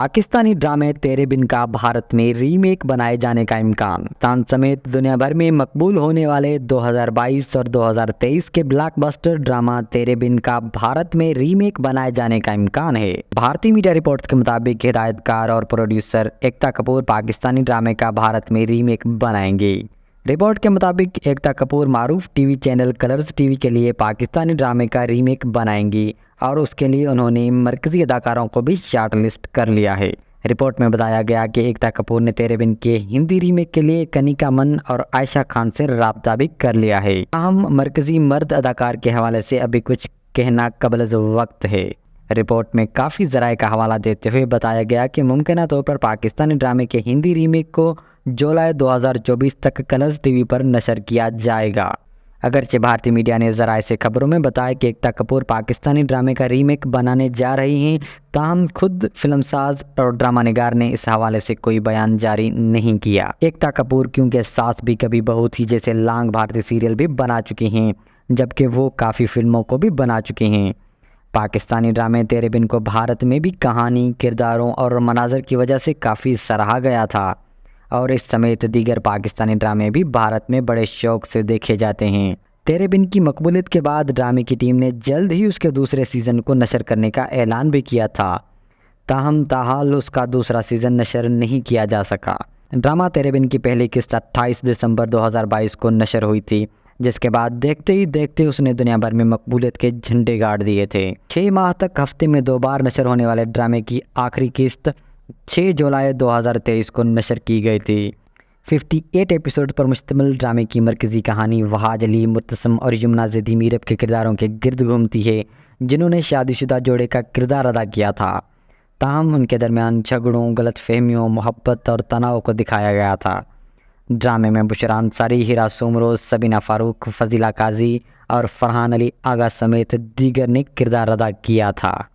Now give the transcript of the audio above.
पाकिस्तानी ड्रामे तेरे बिन का भारत में रीमेक बनाए जाने का इम्कान। पाकिस्तान समेत दुनिया भर में मकबूल होने वाले 2022 और 2023 के ब्लॉकबस्टर ड्रामा तेरे बिन का भारत में रीमेक बनाए जाने का इम्कान है। भारतीय मीडिया रिपोर्ट्स के मुताबिक हिदायतकार और प्रोड्यूसर एकता कपूर पाकिस्तानी ड्रामे का भारत में रीमेक बनाएंगे। रिपोर्ट के मुताबिक एकता कपूर मारूफ टीवी चैनल कलर्स टीवी के लिए पाकिस्तानी ड्रामे का रीमेक बनाएंगी और उसके लिए उन्होंने मरकजी अदाकारों को भी शॉर्ट लिस्ट कर लिया है। रिपोर्ट में बताया गया कि एकता कपूर ने तेरे बिन के हिंदी रीमेक के लिए कनिका मन और आयशा खान से राब्ता भी कर लिया है। अहम मरकजी मर्द अदाकार के हवाले से अभी कुछ कहना कबल वक्त है। रिपोर्ट में काफ़ी ज़राए का हवाला देते हुए बताया गया कि मुमकिन तौर पर पाकिस्तानी ड्रामे के हिंदी रीमेक को जुलाई 2024 तक कलर्स टीवी पर नशर किया जाएगा। अगरचे भारतीय मीडिया ने ज़राए से खबरों में बताया कि एकता कपूर पाकिस्तानी ड्रामे का रीमेक बनाने जा रही हैं, ताहम खुद फिल्मसाज और ड्रामा निगार ने इस हवाले से कोई बयान जारी नहीं किया। एकता कपूर क्योंकि सास भी कभी बहू थी जैसे लांग भारतीय सीरियल भी बना चुकी हैं, जबकि वो काफ़ी फिल्मों को भी बना चुकी हैं। पाकिस्तानी ड्रामे तेरे बिन को भारत में भी कहानी, किरदारों और मनाजर की वजह से काफ़ी सराहा गया था और इस समेत दीगर पाकिस्तानी ड्रामे भी भारत में बड़े शौक से देखे जाते हैं। तेरे बिन की मकबूलियत के बाद ड्रामे की टीम ने जल्द ही उसके दूसरे सीज़न को नशर करने का ऐलान भी किया था, ताहम ताहाल उसका दूसरा सीज़न नशर नहीं किया जा सका। ड्रामा तेरे बिन की पहली किस्त 28 दिसंबर 2022 को नशर हुई थी, जिसके बाद देखते ही देखते उसने दुनिया भर में मकबूलियत के झंडे गाड़ दिए थे। 6 माह तक हफ्ते में 2 बार नशर होने वाले ड्रामे की आखिरी किस्त 6 जुलाई 2023 को नशर की गई थी। 58 एपिसोड पर मुश्तमिल ड्रामे की मरकज़ी कहानी वहाज अली, मुतसम और यमुना ज़ैदी मीरब के किरदारों के गिर्द घूमती है, जिन्होंने शादीशुदा जोड़े का किरदार अदा किया था। ताहम उनके दरमियान झगड़ों, गलतफहमियों, मोहब्बत और तनाव को दिखाया गया था। ड्रामे में बुशरा अंसारी, हिरा सोमरोज़, सबीना फ़ारूक, फ़ज़ीला काजी और फ़रहान अली आगा समेत दीगर ने किरदार अदा किया था।